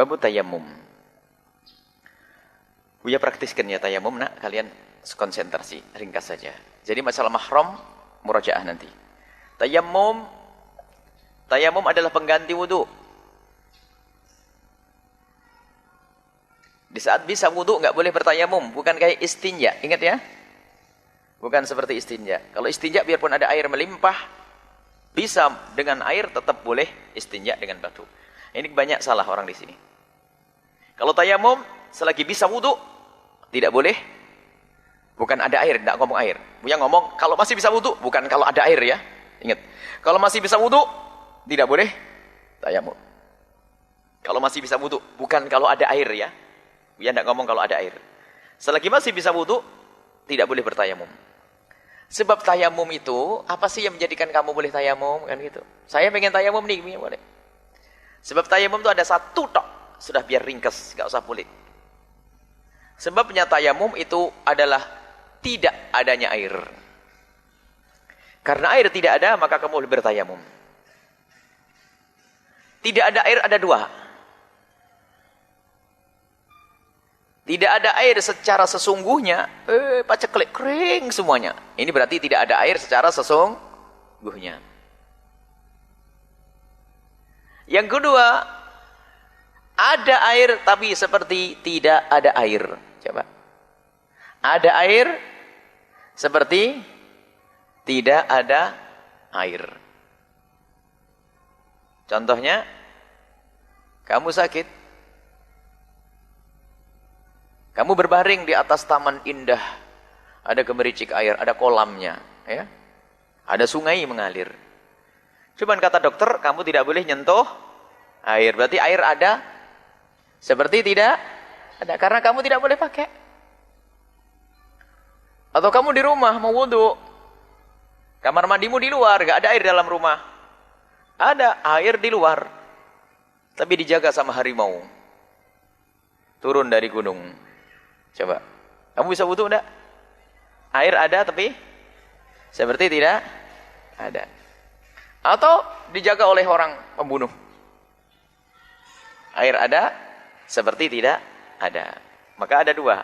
Babu tayamum. Buya praktiskan ya tayamum, nak. Kalian konsentrasi, ringkas saja. Jadi masalah mahram, murajaah nanti. Tayamum adalah pengganti wudu. Di saat bisa wudu nggak boleh bertayamum, bukan kayak istinja, ingat ya? Bukan seperti istinja. Kalau istinja biarpun ada air melimpah, bisa dengan air tetap boleh istinja dengan batu. Ini banyak salah orang di sini. Kalau tayamum selagi bisa wudu tidak boleh. Bukan ada air, tidak ngomong air. Buya ngomong kalau masih bisa wudu, bukan kalau ada air ya. Ingat, kalau masih bisa wudu tidak boleh tayamum. Kalau masih bisa wudu, bukan kalau ada air ya. Buya tidak ngomong kalau ada air. Selagi masih bisa wudu tidak boleh bertayamum. Sebab tayamum itu, apa sih yang menjadikan kamu boleh tayamum? Kan gitu. Saya pengen tayamum nih, boleh. Sebab tayamum itu ada satu tok. Sudah biar ringkas, gak usah pelik. Sebabnya tayamum itu adalah tidak adanya air. Karena air tidak ada, maka kamu boleh bertayamum. Tidak ada air, ada dua. Tidak ada air secara sesungguhnya, paceklik kering semuanya. Ini berarti tidak ada air secara sesungguhnya. Yang kedua, ada air tapi seperti tidak ada air. Coba. Ada air seperti tidak ada air. Contohnya, kamu sakit. Kamu berbaring di atas taman indah. Ada gemericik air, ada kolamnya. Ya. Ada sungai mengalir. Cuman kata dokter, kamu tidak boleh nyentuh air. Berarti air ada seperti tidak ada. Karena kamu tidak boleh pakai. Atau kamu di rumah mau wudu. Kamar mandimu di luar, gak ada air dalam rumah. Ada air di luar. Tapi dijaga sama harimau. Turun dari gunung. Coba. Kamu bisa wudu enggak? Air ada tapi seperti tidak ada. Atau dijaga oleh orang pembunuh. Air ada seperti tidak ada. Maka ada dua.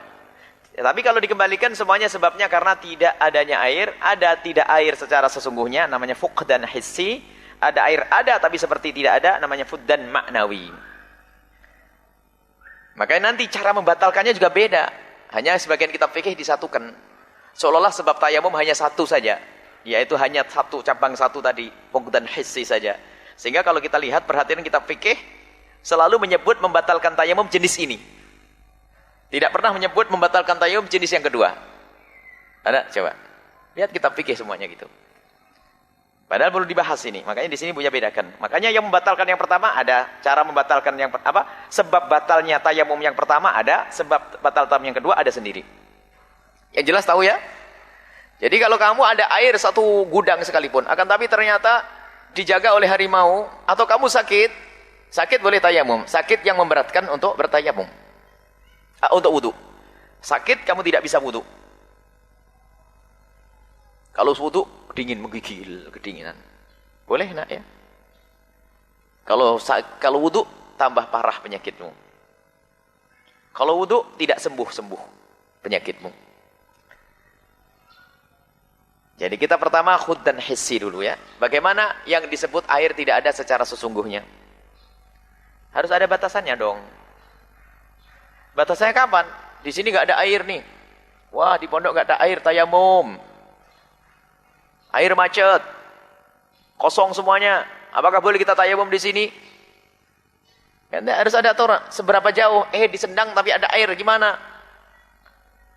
Ya, tapi kalau dikembalikan semuanya sebabnya karena tidak adanya air. Ada tidak air secara sesungguhnya namanya fuqdan hissi. Ada air ada tapi seperti tidak ada namanya fuqdan maknawi. Makanya nanti cara membatalkannya juga beda. Hanya sebagian kitab fikih disatukan. Seolah-olah sebab tayamum hanya satu saja. Yaitu hanya satu, cabang satu tadi. Fuqdan hissi saja. Sehingga kalau kita lihat, perhatian kitab fikih selalu menyebut membatalkan tayamum jenis ini. Tidak pernah menyebut membatalkan tayamum jenis yang kedua. Ada? Coba. Lihat kitab fikih semuanya gitu. Padahal perlu dibahas ini. Makanya di sini Buya bedakan. Makanya yang membatalkan yang pertama ada cara membatalkan yang sebab batalnya tayamum yang pertama ada, sebab batal tayamum yang kedua ada sendiri. Yang jelas tahu ya? Jadi kalau kamu ada air satu gudang sekalipun, akan tapi ternyata dijaga oleh harimau atau kamu sakit boleh tayamum. Sakit yang memberatkan untuk bertayamum. Untuk wudu. Sakit kamu tidak bisa wudu. Kalau wudu dingin, menggigil, kedinginan. Boleh nak ya? Kalau wudu tambah parah penyakitmu. Kalau wudu tidak sembuh penyakitmu. Jadi kita pertama khud dan hissi dulu ya. Bagaimana yang disebut air tidak ada secara sesungguhnya? Harus ada batasannya dong. Batasannya kapan? Di sini nggak ada air nih. Wah, di pondok nggak ada air tayamum. Air macet, kosong semuanya. Apakah boleh kita tayamum di sini? Harus ada aturan. Seberapa jauh? Di Sendang tapi ada air, gimana?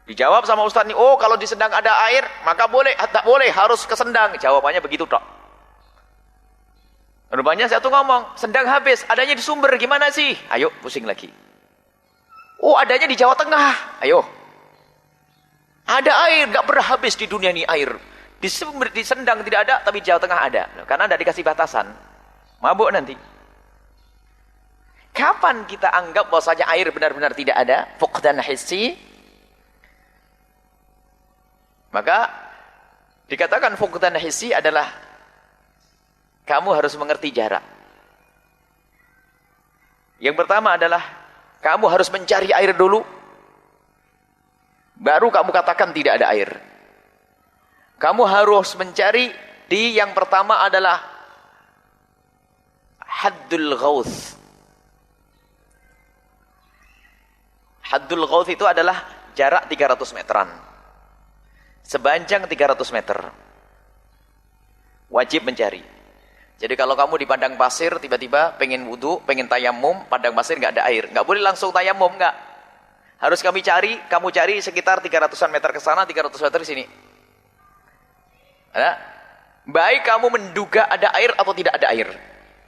Dijawab sama Ustaz nih, oh kalau di Sendang ada air, maka boleh. Tak boleh, harus ke Sendang. Jawabannya begitu tok. Rupanya saya tuh ngomong, Sendang habis, adanya di Sumber, gimana sih? Ayo, pusing lagi. Oh adanya di Jawa Tengah, ayo. Ada air, gak pernah habis di dunia ini air. Di Sendang tidak ada, tapi Jawa Tengah ada. Karena tidak dikasih batasan. Mabuk nanti. Kapan kita anggap bahwasanya air benar-benar tidak ada? Fuqdan hissi. Maka dikatakan fuqdan hissi adalah kamu harus mengerti jarak. Yang pertama adalah kamu harus mencari air dulu, baru kamu katakan tidak ada air. Kamu harus mencari di yang pertama adalah haddul ghauth. Haddul ghauth itu adalah jarak 300 meteran. Sepanjang 300 meter. Wajib mencari. Jadi kalau kamu di padang pasir, tiba-tiba pengen wudu, pengen tayamum, padang pasir nggak ada air. Nggak boleh langsung tayamum, nggak. Harus kamu cari sekitar 300-an meter ke sana, 300 meter ke sini. Ada? Baik kamu menduga ada air atau tidak ada air.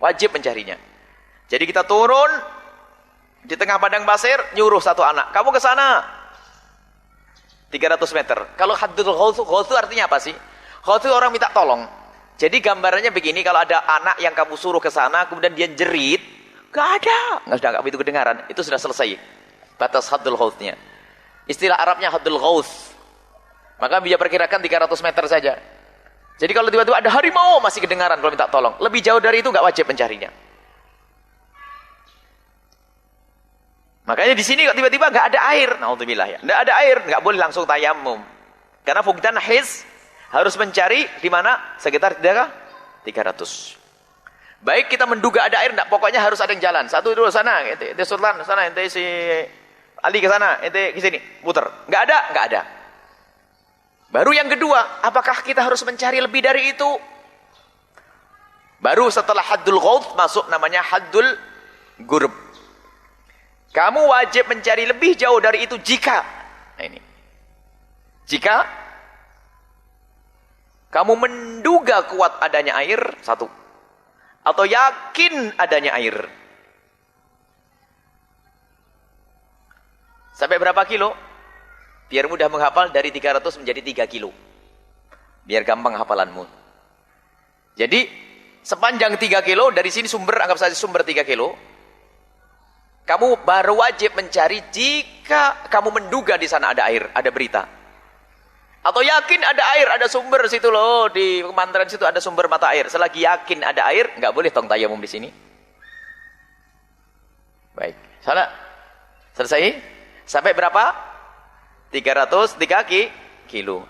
Wajib mencarinya. Jadi kita turun di tengah padang pasir, nyuruh satu anak, kamu ke sana 300 meter. Kalau haddul ghauth itu artinya apa sih? Ghauth itu orang minta tolong. Jadi gambarannya begini, kalau ada anak yang kamu suruh ke sana, kemudian dia jerit, gak ada, nggak begitu kedengaran, itu sudah selesai batas haddul ghauthnya. Istilah Arabnya haddul ghauth. Maka dia perkirakan 300 meter saja. Jadi kalau tiba-tiba ada harimau masih kedengaran kalau minta tolong. Lebih jauh dari itu nggak wajib mencarinya. Makanya di sini kok tiba-tiba nggak ada air, naudzubillah ya, nggak ada air, nggak boleh langsung tayamum. Karena fungtan his harus mencari di mana sekitar 300. Baik kita menduga ada air, nggak, pokoknya harus ada yang jalan. Satu dulu sana, ente Sultan sana, ente si Ali ke sana, ente ke sini, putar. Nggak ada, nggak ada. Baru yang kedua, apakah kita harus mencari lebih dari itu? Baru setelah haddul ghauth masuk namanya haddul gurb. Kamu wajib mencari lebih jauh dari itu jika kamu menduga kuat adanya air, satu, atau yakin adanya air. Sampai berapa kilo? Biar mudah menghafal, dari 300 menjadi 3 kilo. Biar gampang hafalanmu. Jadi sepanjang 3 kilo, dari sini sumber, anggap saja sumber 3 kilo. Kamu baru wajib mencari jika kamu menduga di sana ada air, ada berita. Atau yakin ada air, ada sumber situ loh, di kemanteran situ ada sumber mata air. Selagi yakin ada air, nggak boleh tong tayamum di sini. Baik, salah. Selesai? Sampai berapa? 303 kilo.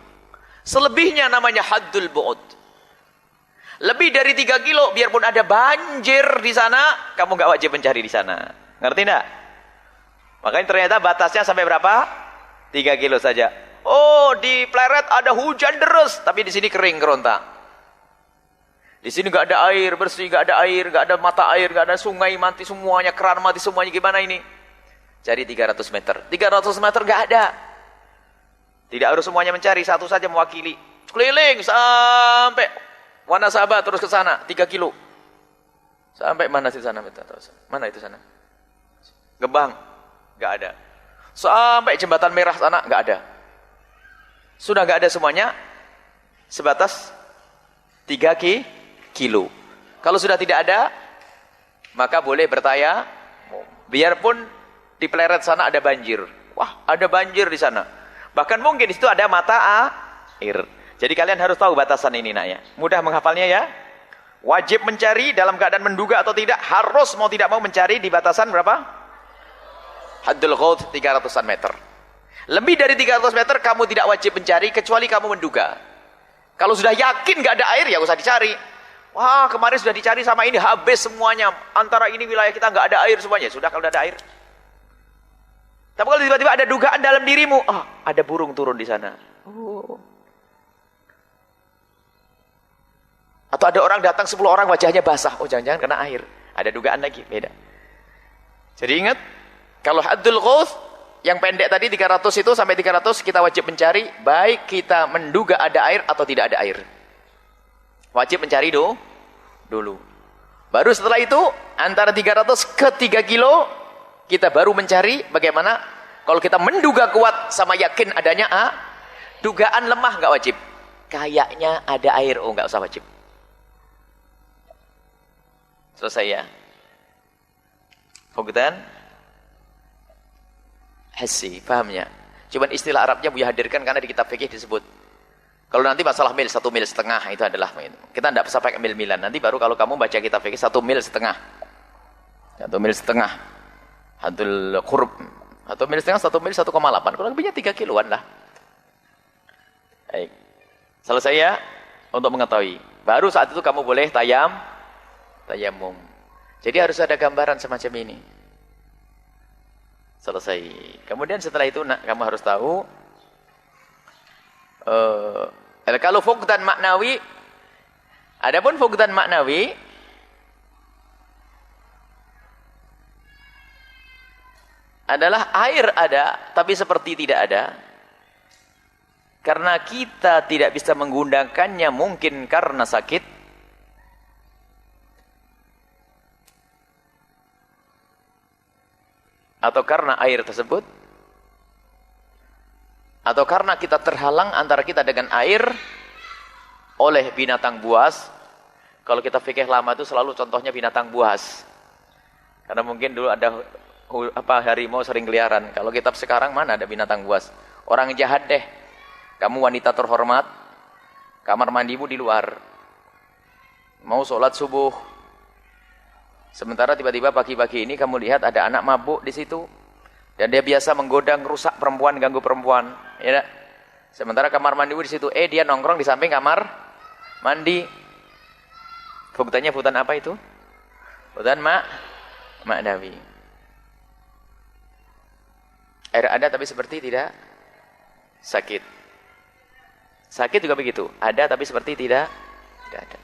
Selebihnya namanya haddul bu'ud. Lebih dari 3 kilo, biarpun ada banjir di sana, kamu nggak wajib mencari di sana. Ngerti enggak? Makanya ternyata batasnya sampai berapa? 3 kilo saja. Oh, di Pleret ada hujan deras, tapi di sini kering keronta. Di sini nggak ada air bersih, nggak ada air, nggak ada mata air, nggak ada sungai mati semuanya, keran mati semuanya, gimana ini? Cari 300 meter. 300 meter nggak ada. Tidak harus semuanya mencari, satu saja mewakili. Keliling sampai Wanasaba terus ke sana 3 kilo. Sampai mana sih sana? Mana itu sana? Gebang, nggak ada. Sampai jembatan merah sana nggak ada. Sudah nggak ada semuanya, sebatas 3 kilo. Kalau sudah tidak ada, maka boleh bertanya, biarpun di Pleret sana ada banjir. Wah, ada banjir di sana. Bahkan mungkin di situ ada mata air. Jadi kalian harus tahu batasan ini, nak ya. Mudah menghafalnya ya. Wajib mencari dalam keadaan menduga atau tidak, harus mau tidak mau mencari di batasan berapa? Haddul ghauth 300-an meter. Lebih dari 300 meter kamu tidak wajib mencari kecuali kamu menduga. Kalau sudah yakin nggak ada air, ya usah dicari. Wah, kemarin sudah dicari sama ini habis semuanya. Antara ini wilayah kita nggak ada air semuanya. Sudah kalau ada air. Tapi kalau tiba-tiba ada dugaan dalam dirimu, ada burung turun di sana. Oh. Atau ada orang datang 10 orang wajahnya basah. Oh, jangan-jangan kena air. Ada dugaan lagi, beda. Jadi ingat, kalau haddul ghauth yang pendek tadi 300 itu sampai 300 kita wajib mencari, baik kita menduga ada air atau tidak ada air. Wajib mencari dulu. Baru setelah itu antara 300 ke 3 kilo kita baru mencari bagaimana kalau kita menduga kuat sama yakin adanya dugaan lemah nggak wajib. Kayaknya ada air, oh nggak usah wajib. Selesai ya. Fokutan Hassi, pahamnya? Cuman istilah Arabnya Buya hadirkan karena di kitab fikih disebut. Kalau nanti masalah mil, 1,5 mil itu adalah kita tidak usah pakai mil-milan. Nanti baru kalau kamu baca kitab fikih 1,5 mil. 1,5 mil. Haddul qurb. 1,5 mil, 1 mil 1,8. Kurang lebihnya 3 kiloan lah. Baik. Selesai ya untuk mengetahui. Baru saat itu kamu boleh tayamum. Jadi harus ada gambaran semacam ini. Selesai. Kemudian setelah itu kamu harus tahu kalau fuqdan maknawi, adapun fuqdan maknawi adalah air ada tapi seperti tidak ada. Karena kita tidak bisa menggunakannya mungkin karena sakit, atau karena air tersebut, atau karena kita terhalang antara kita dengan air oleh binatang buas. Kalau kita fikih lama itu selalu contohnya binatang buas. Karena mungkin dulu ada harimau sering keliaran. Kalau kitab sekarang mana ada binatang buas? Orang jahat deh. Kamu wanita terhormat, kamar mandimu di luar, mau sholat subuh, sementara tiba-tiba pagi-pagi ini kamu lihat ada anak mabuk di situ, dan dia biasa menggoda, ngerusak perempuan, ganggu perempuan, ya. Sementara kamar mandimu di situ, dia nongkrong di samping kamar mandi. Fuqdannya fuqdan apa itu? Fuqdan maknawi. Air ada tapi seperti tidak sakit. Sakit juga begitu, ada tapi seperti tidak ada.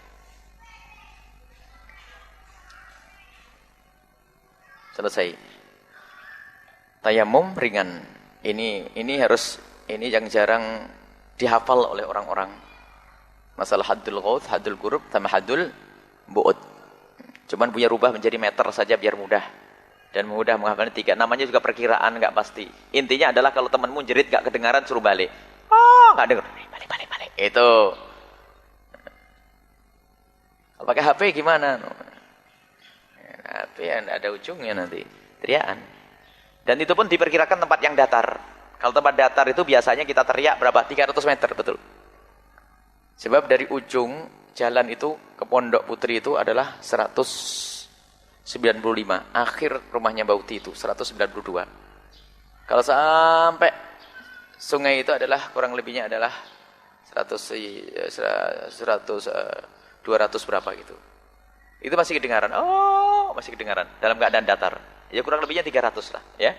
Selesai. Tayamum ringan. Ini yang jarang dihafal oleh orang-orang. Masalah haddul ghauth, haddul qurub, sama haddul bu'ud. Cuman punya rubah menjadi meter saja biar mudah. Dan mudah menghafalnya 3. Namanya juga perkiraan, nggak pasti. Intinya adalah kalau temanmu jerit nggak kedengaran, suruh balik. Nggak dengar. Balik. Itu. Kalau pakai HP gimana? HP nggak ada ujungnya nanti. Teriakan. Dan itu pun diperkirakan tempat yang datar. Kalau tempat datar itu biasanya kita teriak berapa? 300 meter, betul. Sebab dari ujung jalan itu ke Pondok Putri itu adalah 195. Akhir rumahnya Bauti itu 192. Kalau sampai sungai itu adalah kurang lebihnya adalah 200 berapa gitu. Itu masih kedengaran. Masih kedengaran dalam keadaan datar. Ya kurang lebihnya 300 lah, ya.